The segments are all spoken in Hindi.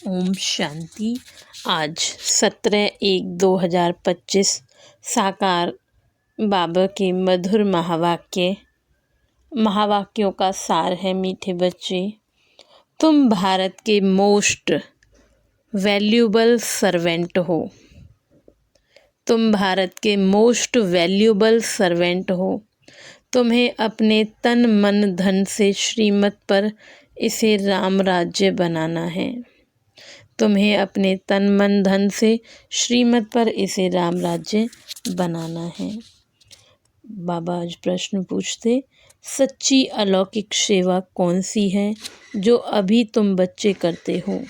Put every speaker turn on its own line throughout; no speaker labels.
ओम शांति। आज 17/1/2025 साकार बाबा के मधुर महावाक्यों का सार है। मीठे बच्चे, तुम भारत के मोस्ट वैल्यूबल सर्वेंट हो। तुम भारत के मोस्ट वैल्यूबल सर्वेंट हो। तुम्हें अपने तन मन धन से श्रीमत पर इसे राम राज्य बनाना है। तुम्हें अपने तन मन धन से श्रीमत पर इसे राम राज्य बनाना है। बाबा आज प्रश्न पूछते, सच्ची अलौकिक सेवा कौन सी है जो अभी तुम बच्चे करते हो?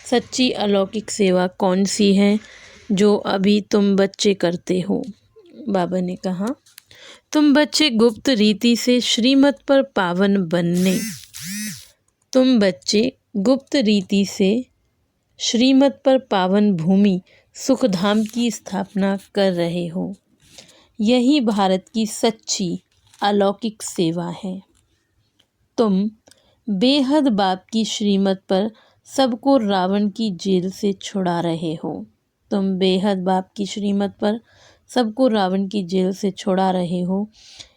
सच्ची अलौकिक सेवा कौन सी है जो अभी तुम बच्चे करते हो? बाबा ने कहा, तुम बच्चे गुप्त रीति से श्रीमत पर पावन बनने, तुम बच्चे गुप्त रीति से श्रीमत पर पावन भूमि सुखधाम की स्थापना कर रहे हो। यही भारत की सच्ची अलौकिक सेवा है। तुम बेहद बाप की श्रीमत पर सबको रावण की जेल से छुड़ा रहे हो। तुम बेहद बाप की श्रीमत पर सबको रावण की जेल से छुड़ा रहे हो।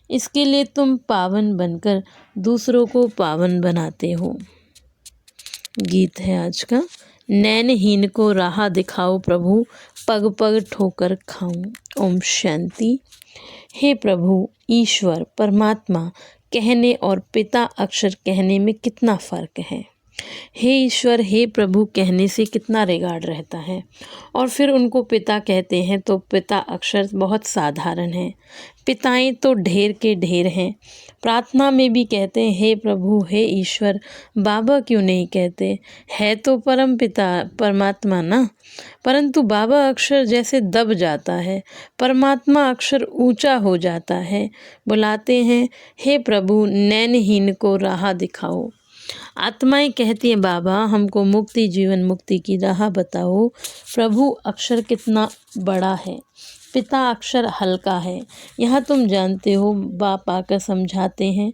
इसके लिए तुम पावन बनकर दूसरों को पावन बनाते हो। गीत है आज का। नैनहीन को राह दिखाओ प्रभु, पग पग ठोकर खाऊं। ओम शांति। हे प्रभु ईश्वर परमात्मा कहने और पिता अक्षर कहने में कितना फ़र्क है। हे ईश्वर हे प्रभु कहने से कितना रिगार्ड रहता है, और फिर उनको पिता कहते हैं तो पिता अक्षर बहुत साधारण है। पिताएं तो ढेर के ढेर हैं। प्रार्थना में भी कहते हैं हे प्रभु हे ईश्वर, बाबा क्यों नहीं कहते? है तो परम पिता परमात्मा ना, परंतु बाबा अक्षर जैसे दब जाता है, परमात्मा अक्षर ऊंचा हो जाता है। बुलाते हैं हे प्रभु नैनहीन को राह दिखाओ। आत्माएं कहती हैं बाबा हमको मुक्ति जीवन मुक्ति की राह बताओ। प्रभु अक्षर कितना बड़ा है, पिता अक्षर हल्का है। यह तुम जानते हो। बाप आकर समझाते हैं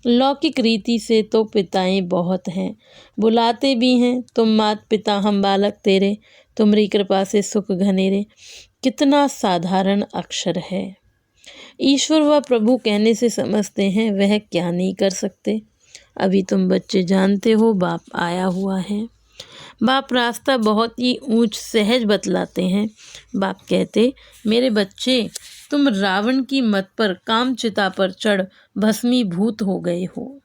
लौकिक रीति से तो पिताएं बहुत हैं, बुलाते भी हैं तुम मात पिता हम बालक तेरे, तुम्हारी कृपा से सुख घनेरे। कितना साधारण अक्षर है। ईश्वर व प्रभु कहने से समझते हैं वह क्या नहीं कर सकते। अभी तुम बच्चे जानते हो बाप आया हुआ है। बाप रास्ता बहुत ही ऊंच सहज बतलाते हैं। बाप कहते, मेरे बच्चे तुम रावण की मत पर काम चिता पर चढ़ भस्मीभूत हो गए हो।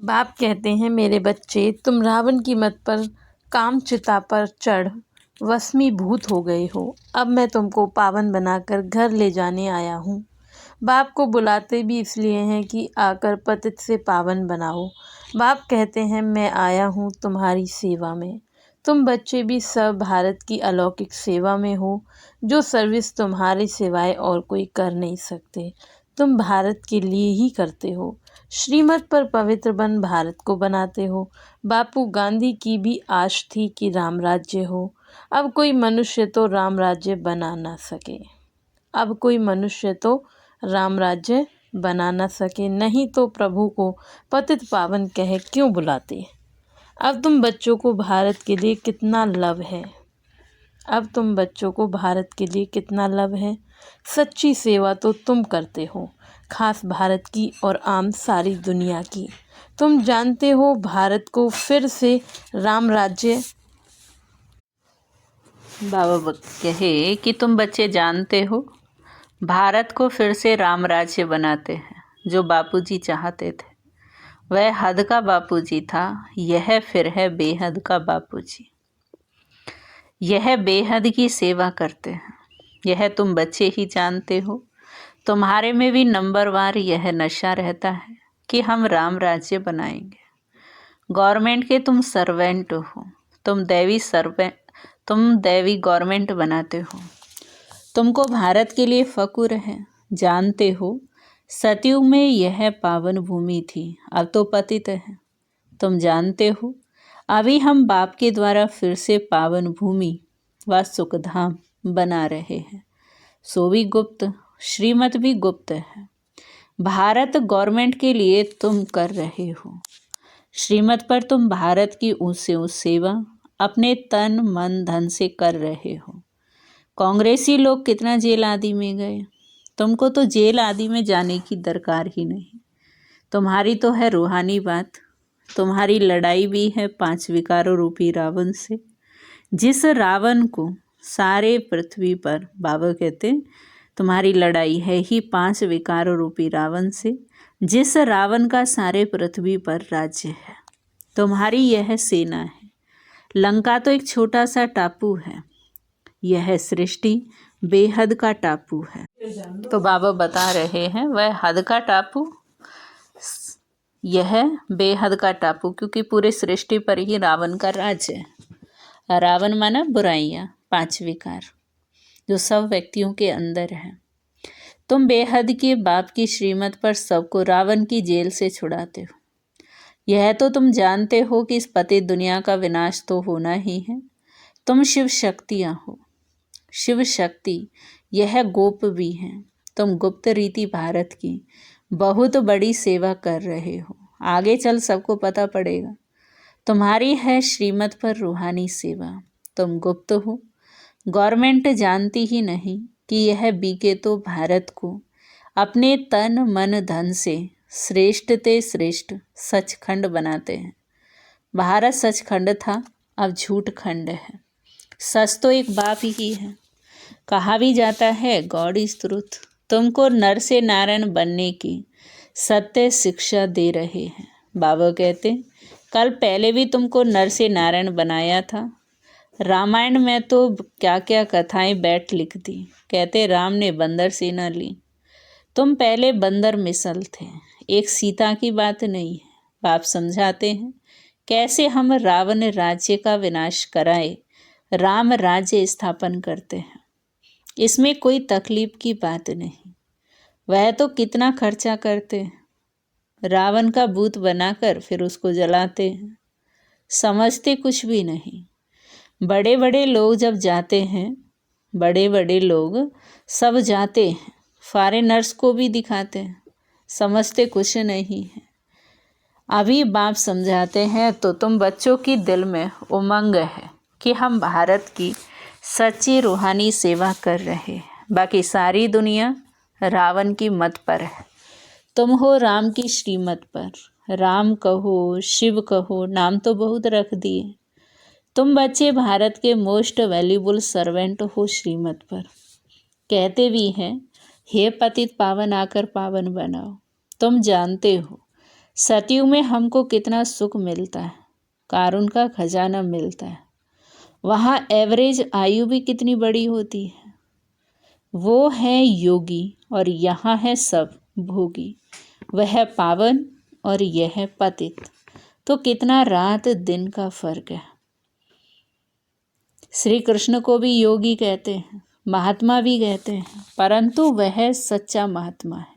बाप कहते हैं मेरे बच्चे तुम रावण की मत पर काम चिता पर चढ़ भस्मीभूत हो गए हो। अब मैं तुमको पावन बनाकर घर ले जाने आया हूँ। बाप को बुलाते भी इसलिए हैं कि आकर पतित से पावन बनाओ। बाप कहते हैं मैं आया हूँ तुम्हारी सेवा में। तुम बच्चे भी सब भारत की अलौकिक सेवा में हो, जो सर्विस तुम्हारे सिवाय और कोई कर नहीं सकते। तुम भारत के लिए ही करते हो। श्रीमत पर पवित्र बन भारत को बनाते हो। बापू गांधी की भी आश थी कि राम राज्य हो। अब कोई मनुष्य तो राम राज्य बना ना सके। अब कोई मनुष्य तो राम राज्य बना न सके, नहीं तो प्रभु को पतित पावन कह क्यों बुलाते। अब तुम बच्चों को भारत के लिए कितना लव है। अब तुम बच्चों को भारत के लिए कितना लव है। सच्ची सेवा तो तुम करते हो, खास भारत की और आम सारी दुनिया की। तुम जानते हो भारत को फिर से राम राज्य।
बाबा कहे कि तुम बच्चे जानते हो भारत को फिर से राम राज्य बनाते हैं, जो बापूजी चाहते थे। वह हद का बापूजी था, यह फिर है बेहद का बापूजी। यह बेहद की सेवा करते हैं, यह तुम बच्चे ही जानते हो। तुम्हारे में भी नंबरवार यह नशा रहता है कि हम राम राज्य बनाएंगे। गवर्नमेंट के तुम सर्वेंट हो, तुम दैवी गवर्नमेंट बनाते हो। तुमको भारत के लिए फक्र है। जानते हो सतयुग में यह पावन भूमि थी, अब तो पतित है। तुम जानते हो अभी हम बाप के द्वारा फिर से पावन भूमि व सुखधाम बना रहे हैं। सो भी गुप्त, श्रीमत भी गुप्त है। भारत गवर्नमेंट के लिए तुम कर रहे हो। श्रीमत पर तुम भारत की ऊंच से ऊंच सेवा अपने तन मन धन से कर रहे हो। कांग्रेसी लोग कितना जेल आदि में गए, तुमको तो जेल आदि में जाने की दरकार ही नहीं। तुम्हारी तो है रूहानी बात। तुम्हारी लड़ाई भी है 5 विकारों रूपी रावण से। जिस रावण को सारे पृथ्वी पर, बाबा कहते तुम्हारी लड़ाई है ही 5 विकारों रूपी रावण से, जिस रावण का सारे पृथ्वी पर राज्य है। तुम्हारी यह सेना है। लंका तो एक छोटा सा टापू है, यह सृष्टि बेहद का टापू है। तो बाबा बता रहे हैं वह हद का टापू, यह बेहद का टापू, क्योंकि पूरे सृष्टि पर ही रावण का राज्य है। रावण माना बुराइयाँ, 5 विकार जो सब व्यक्तियों के अंदर है। तुम बेहद के बाप की श्रीमत पर सबको रावण की जेल से छुड़ाते हो। यह तो तुम जानते हो कि इस पतित दुनिया का विनाश तो होना ही है। तुम शिव शक्तियाँ हो। शिव शक्ति यह गोप भी हैं। तुम गुप्त रीति भारत की बहुत बड़ी सेवा कर रहे हो। आगे चल सबको पता पड़ेगा। तुम्हारी है श्रीमत पर रूहानी सेवा। तुम गुप्त हो, गवर्नमेंट जानती ही नहीं कि यह बीके तो भारत को अपने तन मन धन से श्रेष्ठ ते श्रेष्ठ सचखंड बनाते हैं। भारत सचखंड था, अब झूठ खंड है। सच तो एक बाप ही है। कहा भी जाता है गॉड इज ट्रुथ। तुमको नर से नारायण बनने की सत्य शिक्षा दे रहे हैं। बाबा कहते कल पहले भी तुमको नर से नारायण बनाया था। रामायण में तो क्या क्या कथाएं बैठ लिख दी। कहते राम ने बंदर सेना ली। तुम पहले बंदर मिसल थे, एक सीता की बात नहीं है। बाप समझाते हैं कैसे हम रावण राज्य का विनाश कराए राम राज्य स्थापन करते हैं। इसमें कोई तकलीफ की बात नहीं। वह तो कितना खर्चा करते हैं, रावण का भूत बनाकर फिर उसको जलाते हैं। समझते कुछ भी नहीं। बड़े बड़े लोग जब जाते हैं, बड़े बड़े लोग सब जाते हैं, फॉरेनर्स को भी दिखाते हैं, समझते कुछ नहीं है। अभी बाप समझाते हैं तो तुम बच्चों की दिल में उमंग है कि हम भारत की सच्ची रूहानी सेवा कर रहे हैं। बाकी सारी दुनिया रावण की मत पर है। तुम हो राम की श्रीमत पर। राम कहो, शिव कहो, नाम तो बहुत रख दिए। तुम बच्चे भारत के मोस्ट वैल्यूबल सर्वेंट हो श्रीमत पर। कहते भी हैं हे पतित पावन आकर पावन बनाओ। तुम जानते हो सतयुग में हमको कितना सुख मिलता है, कारुण का खजाना मिलता है। वहाँ एवरेज आयु भी कितनी बड़ी होती है। वो है योगी और यहाँ है सब भोगी। वह पावन और यह पतित। तो कितना रात दिन का फर्क है। श्री कृष्ण को भी योगी कहते हैं, महात्मा भी कहते हैं, परंतु वह सच्चा महात्मा है।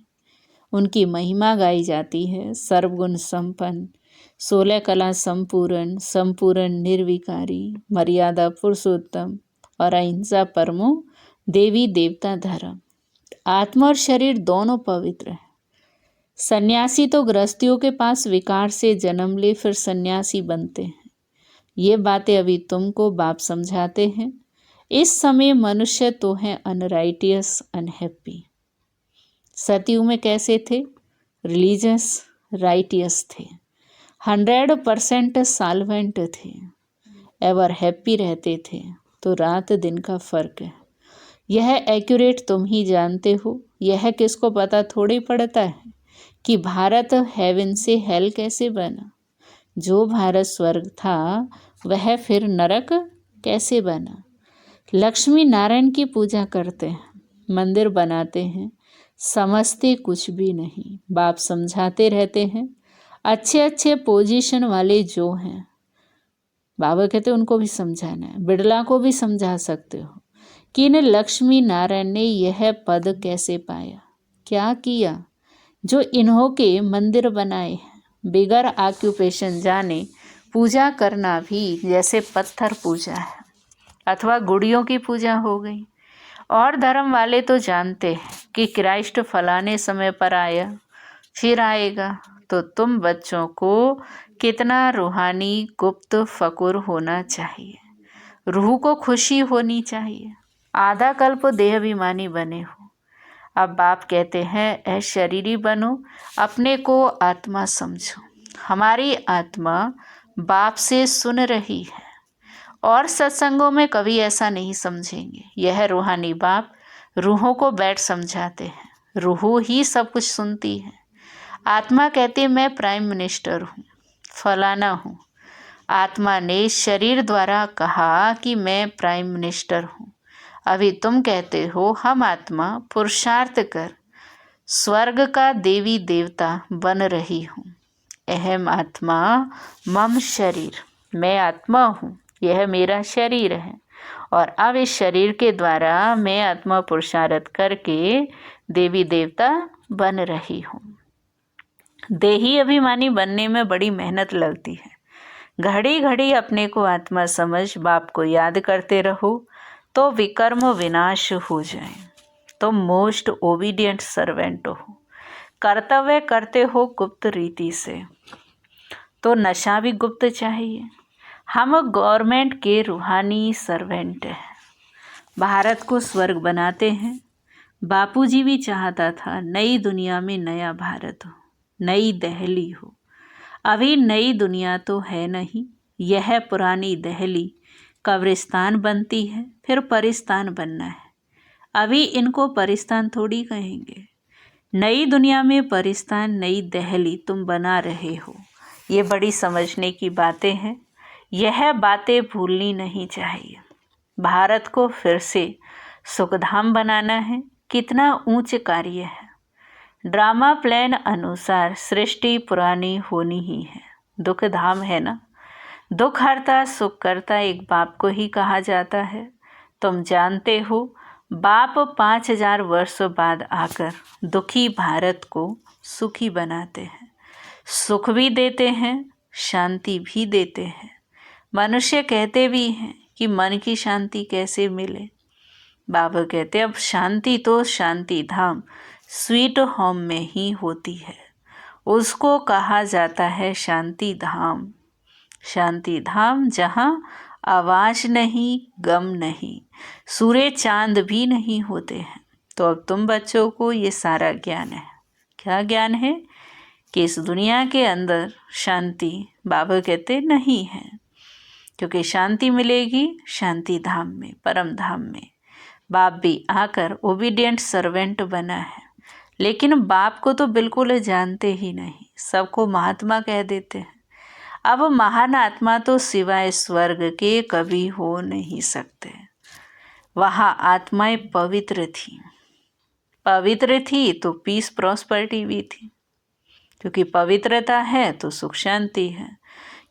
उनकी महिमा गाई जाती है। सर्वगुण संपन्न, 16 कला संपूर्ण, संपूर्ण निर्विकारी, मर्यादा पुरुषोत्तम और अहिंसा परमो देवी देवता धर्म। आत्मा और शरीर दोनों पवित्र हैं। सन्यासी तो गृहस्थियों के पास विकार से जन्म ले फिर सन्यासी बनते हैं। ये बातें अभी तुमको बाप समझाते हैं। इस समय मनुष्य तो हैं अनराइटियस, अनहैप्पी। सतयुग में कैसे थे? रिलीजियस, राइटियस थे, 100% सॉल्वेंट थे, एवर हैप्पी रहते थे। तो रात दिन का फर्क है। यह एक्यूरेट तुम ही जानते हो। यह किसको पता थोड़ी पड़ता है कि भारत हेवन से हेल कैसे बना। जो भारत स्वर्ग था वह फिर नरक कैसे बना। लक्ष्मी नारायण की पूजा करते हैं, मंदिर बनाते हैं, समझते कुछ भी नहीं। बाप समझाते रहते हैं। अच्छे अच्छे पोजीशन वाले जो हैं, बाबा कहते उनको भी समझाना है। बिड़ला को भी समझा सकते हो कि इन्हें लक्ष्मी नारायण ने यह पद कैसे पाया, क्या किया, जो इन्हों के मंदिर बनाए हैं। बिगर ऑक्यूपेशन जाने पूजा करना भी जैसे पत्थर पूजा है अथवा गुड़ियों की पूजा हो गई। और धर्म वाले तो जानते हैं कि क्राइस्ट फलाने समय पर आया, फिर आएगा, तो तुम बच्चों को कितना रूहानी गुप्त फकुर होना चाहिए, रूह को खुशी होनी चाहिए। आधा कल्प देहाभिमानी बने हो, अब बाप कहते हैं ऐ शरीरी बनो, अपने को आत्मा समझो। हमारी आत्मा बाप से सुन रही है और सत्संगों में कभी ऐसा नहीं समझेंगे। यह रूहानी बाप रूहों को बैठ समझाते हैं, रूह ही सब कुछ सुनती है। आत्मा कहती है मैं प्राइम मिनिस्टर हूँ, फलाना हूँ। आत्मा ने शरीर द्वारा कहा कि मैं प्राइम मिनिस्टर हूँ। अभी तुम कहते हो हम आत्मा पुरुषार्थ कर स्वर्ग का देवी देवता बन रही हूँ। अहम आत्मा मम शरीर, मैं आत्मा हूँ, यह मेरा शरीर है और अब इस शरीर के द्वारा मैं आत्मा पुरुषार्थ करके देवी देवता बन रही हूँ। देही अभिमानी बनने में बड़ी मेहनत लगती है। घड़ी घड़ी अपने को आत्मा समझ बाप को याद करते रहो तो विकर्म विनाश हो जाए। तुम मोस्ट ओबीडियंट सर्वेंट हो, कर्तव्य करते हो गुप्त रीति से, तो नशा भी गुप्त चाहिए। हम गवर्नमेंट के रूहानी सर्वेंट हैं, भारत को स्वर्ग बनाते हैं। बापूजी भी चाहता था नई दुनिया में नया भारत हो, नई दिल्ली हो। अभी नई दुनिया तो है नहीं, यह पुरानी दिल्ली कब्रिस्तान बनती है, फिर परिस्तान बनना है। अभी इनको परिस्तान थोड़ी कहेंगे। नई दुनिया में परिस्तान नई दिल्ली तुम बना रहे हो। ये बड़ी समझने की बातें हैं, यह बातें भूलनी नहीं चाहिए। भारत को फिर से सुखधाम बनाना है, कितना ऊंच कार्य है। ड्रामा प्लान अनुसार सृष्टि पुरानी होनी ही है, दुख धाम है ना। दुख हरता सुख करता एक बाप को ही कहा जाता है। तुम जानते हो बाप 5000 वर्षों बाद आकर दुखी भारत को सुखी बनाते हैं, सुख भी देते हैं, शांति भी देते हैं। मनुष्य कहते भी हैं कि मन की शांति कैसे मिले। बाबा कहते अब शांति तो शांति धाम स्वीट होम में ही होती है, उसको कहा जाता है शांति धाम। शांति धाम जहाँ आवाज नहीं, गम नहीं, सूर्य चांद भी नहीं होते हैं। तो अब तुम बच्चों को ये सारा ज्ञान है। क्या ज्ञान है? कि इस दुनिया के अंदर शांति बाबा कहते नहीं है, क्योंकि शांति मिलेगी शांति धाम में, परम धाम में। बाप भी आकर ओबीडियंट सर्वेंट बना है, लेकिन बाप को तो बिल्कुल जानते ही नहीं, सबको महात्मा कह देते हैं। अब महान आत्मा तो सिवाय स्वर्ग के कभी हो नहीं सकते। वहाँ आत्माएं पवित्र थी, पवित्र थी तो पीस प्रॉस्पेरिटी भी थी, क्योंकि पवित्रता है तो सुख शांति है,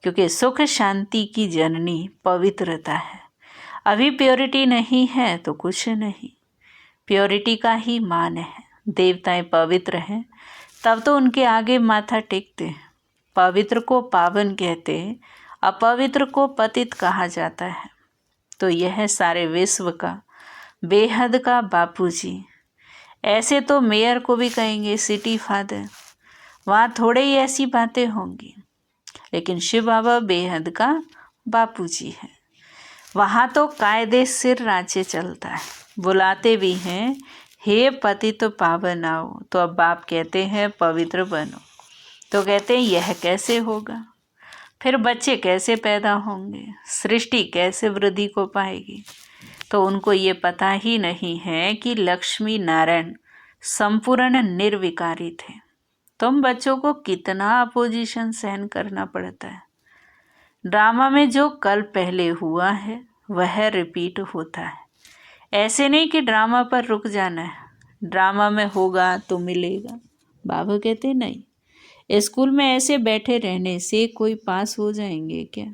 क्योंकि सुख शांति की जननी पवित्रता है। अभी प्योरिटी नहीं है तो कुछ नहीं, प्योरिटी का ही मान है। देवताएं पवित्र हैं तब तो उनके आगे माथा टेकते हैं। पवित्र को पावन कहते, अपवित्र को पतित कहा जाता है। तो यह सारे विश्व का बेहद का बापूजी। ऐसे तो मेयर को भी कहेंगे सिटी फादर, वहाँ थोड़े ही ऐसी बातें होंगी, लेकिन शिव बाबा बेहद का बापूजी है। वहाँ तो कायदे सिर राज्य चलता है, बुलाते भी हैं हे पतित तो पावन आओ। तो अब बाप कहते हैं पवित्र बनो, तो कहते हैं यह कैसे होगा? फिर बच्चे कैसे पैदा होंगे? सृष्टि कैसे वृद्धि को पाएगी? तो उनको ये पता ही नहीं है कि लक्ष्मी नारायण संपूर्ण निर्विकारी थे। तुम बच्चों को कितना अपोजिशन सहन करना पड़ता है। ड्रामा में जो कल पहले हुआ है वह रिपीट होता है। ऐसे नहीं कि ड्रामा पर रुक जाना है, ड्रामा में होगा तो मिलेगा। बाबा कहते नहीं, स्कूल में ऐसे बैठे रहने से कोई पास हो जाएंगे क्या?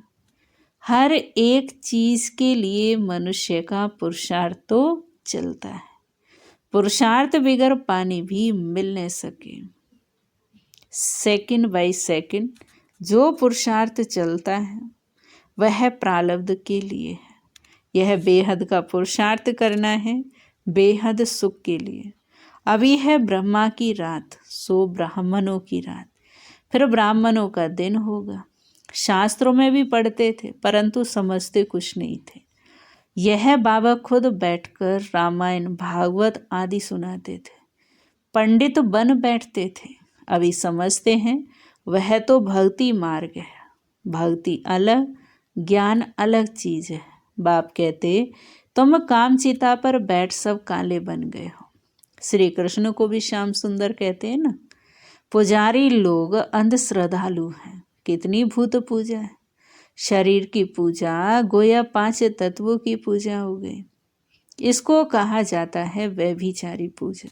हर एक चीज़ के लिए मनुष्य का पुरुषार्थ तो चलता है, पुरुषार्थ बगैर पानी भी मिल नहीं सके। सेकंड बाय सेकंड जो पुरुषार्थ चलता है वह प्रारब्ध के लिए है। यह बेहद का पुरुषार्थ करना है, बेहद सुख के लिए। अभी है ब्रह्मा की रात, सो ब्राह्मणों की रात। फिर ब्राह्मणों का दिन होगा। शास्त्रों में भी पढ़ते थे परंतु समझते कुछ नहीं थे। यह बाबा खुद बैठकर रामायण भागवत आदि सुनाते थे। पंडित बन बैठते थे। अभी समझते हैं वह तो भक्ति मार्ग है। भक्ति अलग, ज्ञान अलग चीज है। बाप कहते तुम कामचिता पर बैठ सब काले बन गए हो। श्री कृष्ण को भी श्याम सुंदर कहते हैं ना। पुजारी लोग अंधश्रद्धालु हैं। कितनी भूत पूजा है। शरीर की पूजा गोया 5 तत्वों की पूजा हो गई। इसको कहा जाता है व्यभिचारी पूजा।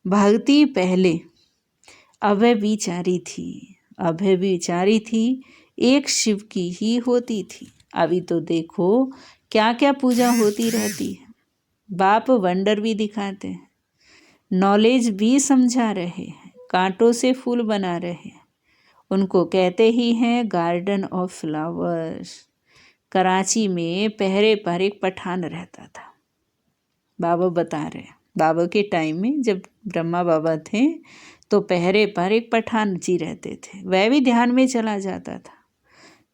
भक्ति पहले अव्यभिचारी थी। अव्यभिचारी थी, एक शिव की ही होती थी। अभी तो देखो क्या क्या पूजा होती रहती है। बाप वंडर भी दिखाते हैं, नॉलेज भी समझा रहे हैं, कांटों से फूल बना रहे हैं। उनको कहते ही हैं गार्डन ऑफ फ्लावर्स। कराची में पहरे पर एक पठान रहता था। बाबा बता रहे हैं बाबा के टाइम में जब ब्रह्मा बाबा थे तो पहरे पर एक पठान जी रहते थे। वह भी ध्यान में चला जाता था।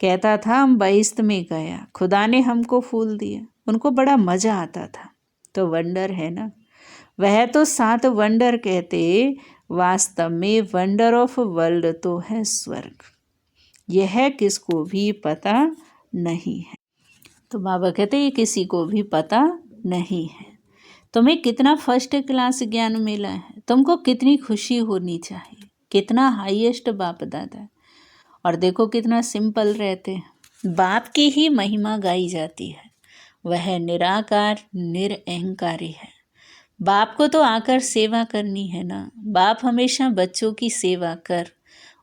कहता था हम बहिश्त में गया, खुदा ने हमको फूल दिया। उनको बड़ा मजा आता था। तो वंडर है ना। वह तो 7 वंडर कहते, वास्तव में वंडर ऑफ वर्ल्ड तो है स्वर्ग। यह किसको भी पता नहीं है। तो बाबा कहते ये किसी को भी पता नहीं है। तुम्हें कितना फर्स्ट क्लास ज्ञान मिला है। तुमको कितनी खुशी होनी चाहिए। कितना हाईएस्ट बाप दादा। और देखो कितना सिंपल रहते हैं। बाप की ही महिमा गाई जाती है। वह निराकार निरअहंकारी है। बाप को तो आकर सेवा करनी है ना। बाप हमेशा बच्चों की सेवा कर,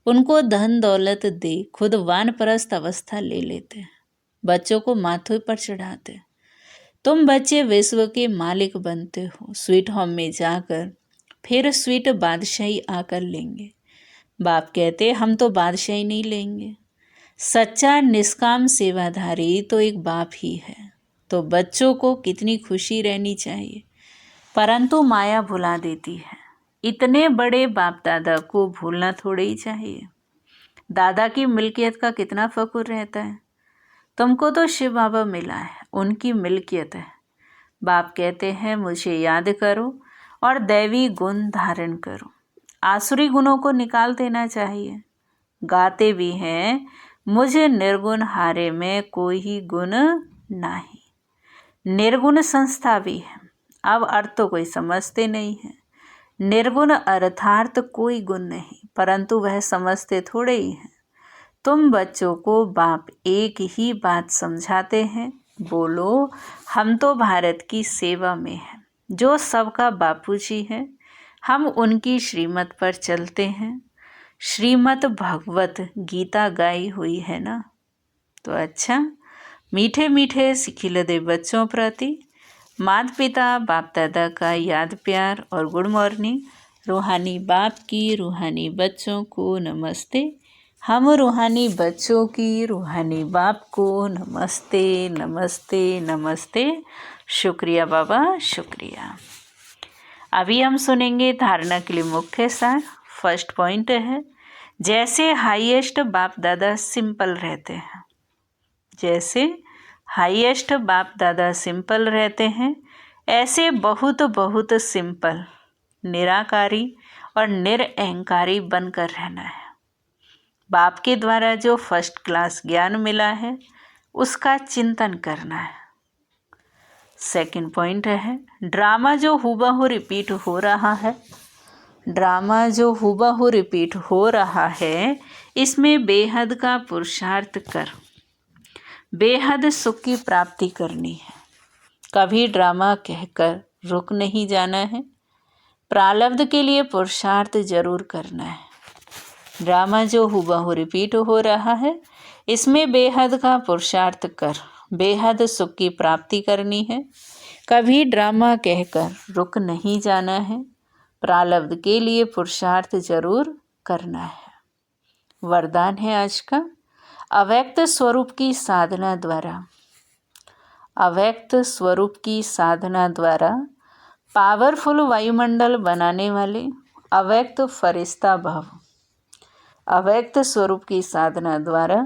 उनको धन दौलत दे, खुद वानप्रस्थ अवस्था ले लेते हैं। बच्चों को माथे पर चढ़ाते हैं। तुम बच्चे विश्व के मालिक बनते हो। स्वीट होम में जाकर फिर स्वीट बादशाही आकर लेंगे। बाप कहते हम तो बादशाही नहीं लेंगे। सच्चा निष्काम सेवाधारी तो एक बाप ही है। तो बच्चों को कितनी खुशी रहनी चाहिए, परंतु माया भुला देती है। इतने बड़े बाप दादा को भूलना थोड़े ही चाहिए। दादा की मिल्कियत का कितना फक्र रहता है। तुमको तो शिव बाबा मिला है, उनकी मिल्कियत है। बाप कहते हैं मुझे याद करो और दैवी गुण धारण करो। आसुरी गुणों को निकाल देना चाहिए। गाते भी हैं मुझे निर्गुण हारे में कोई ही गुण नहीं। निर्गुण संस्था भी है। अब अर्थ तो कोई समझते नहीं है। निर्गुण अर्थार्थ कोई गुण नहीं, परंतु वह समझते थोड़े ही हैं। तुम बच्चों को बाप एक ही बात समझाते हैं, बोलो हम तो भारत की सेवा में हैं। जो सबका बापूजी है, हम उनकी श्रीमत पर चलते हैं। श्रीमत भगवत गीता गाई हुई है ना। तो अच्छा, मीठे मीठे सिखिलदे बच्चों प्रति माता पिता बाप दादा का याद प्यार और गुड मॉर्निंग। रूहानी बाप की रूहानी बच्चों को नमस्ते। हम रूहानी बच्चों की रूहानी बाप को नमस्ते नमस्ते नमस्ते। शुक्रिया बाबा, शुक्रिया। अभी हम सुनेंगे धारणा के लिए मुख्य सार। फर्स्ट पॉइंट है, जैसे हाईएस्ट बाप दादा सिंपल रहते हैं। जैसे हाईएस्ट बाप दादा सिंपल रहते हैं, ऐसे बहुत बहुत सिंपल निराकारी और निरअहंकारी बनकर रहना है। बाप के द्वारा जो फर्स्ट क्लास ज्ञान मिला है उसका चिंतन करना है। सेकंड पॉइंट है, ड्रामा जो हुबहू रिपीट हो रहा है, ड्रामा जो हुबहू रिपीट हो रहा है, इसमें बेहद का पुरुषार्थ कर बेहद सुख की प्राप्ति करनी है। कभी ड्रामा कहकर रुक नहीं जाना है। प्रारब्ध के लिए पुरुषार्थ जरूर करना है। ड्रामा जो हुबहू रिपीट हो रहा है, इसमें बेहद का पुरुषार्थ कर बेहद सुख की प्राप्ति करनी है। कभी ड्रामा कहकर रुक नहीं जाना है। प्रारब्ध के लिए पुरुषार्थ जरूर करना है। वरदान है आज का, अव्यक्त स्वरूप की साधना द्वारा, अव्यक्त स्वरूप की साधना द्वारा पावरफुल वायुमंडल बनाने वाले अव्यक्त फरिश्ता भव। अव्यक्त स्वरूप की साधना द्वारा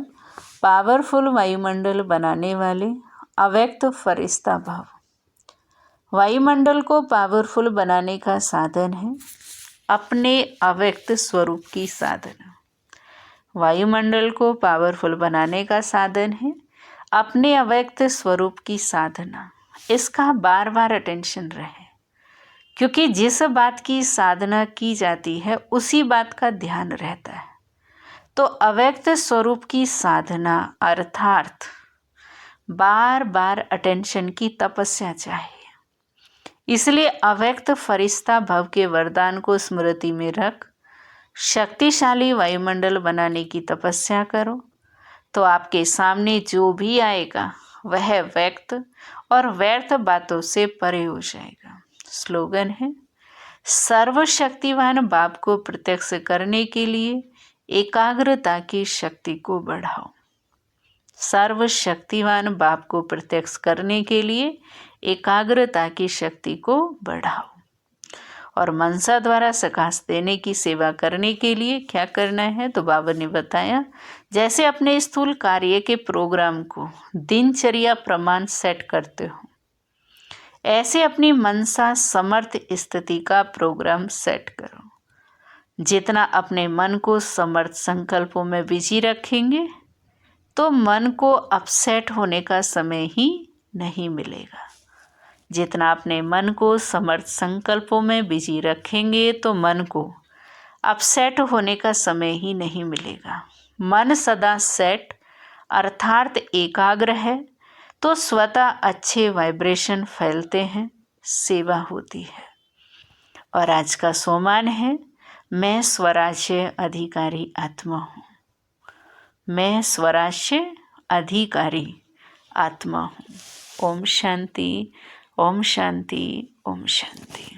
पावरफुल वायुमंडल बनाने वाले अव्यक्त फरिश्ता भाव। वायुमंडल को पावरफुल बनाने का साधन है अपने अव्यक्त स्वरूप की साधना। वायुमंडल को पावरफुल बनाने का साधन है अपने अव्यक्त स्वरूप की साधना। इसका बार बार अटेंशन रहे, क्योंकि जिस बात की साधना की जाती है उसी बात का ध्यान रहता है। तो अव्यक्त स्वरूप की साधना अर्थात बार बार अटेंशन की तपस्या चाहिए। इसलिए अव्यक्त फरिश्ता भव के वरदान को स्मृति में रख शक्तिशाली वायुमंडल बनाने की तपस्या करो, तो आपके सामने जो भी आएगा वह व्यक्त और व्यर्थ बातों से परे हो जाएगा। स्लोगन है, सर्वशक्तिवान बाप को प्रत्यक्ष करने के लिए एकाग्रता की शक्ति को बढ़ाओ। सर्वशक्तिवान बाप को प्रत्यक्ष करने के लिए एकाग्रता की शक्ति को बढ़ाओ। और मनसा द्वारा सकाश देने की सेवा करने के लिए क्या करना है, तो बाबा ने बताया, जैसे अपने स्थूल कार्य के प्रोग्राम को दिनचर्या प्रमाण सेट करते हो, ऐसे अपनी मनसा समर्थ स्थिति का प्रोग्राम सेट करो। जितना अपने मन को समर्थ संकल्पों में बिजी रखेंगे तो मन को अपसेट होने का समय ही नहीं मिलेगा। जितना अपने मन को समर्थ संकल्पों में बिजी रखेंगे तो मन को अपसेट होने का समय ही नहीं मिलेगा। मन सदा सेट अर्थात एकाग्र है तो स्वतः अच्छे वाइब्रेशन फैलते हैं, सेवा होती है। और आज का सोमान है, मैं स्वराज्य अधिकारी आत्मा हूँ। मैं स्वराज्य अधिकारी आत्मा हूँ। ओम शांति, ओम शांति, ओम शांति।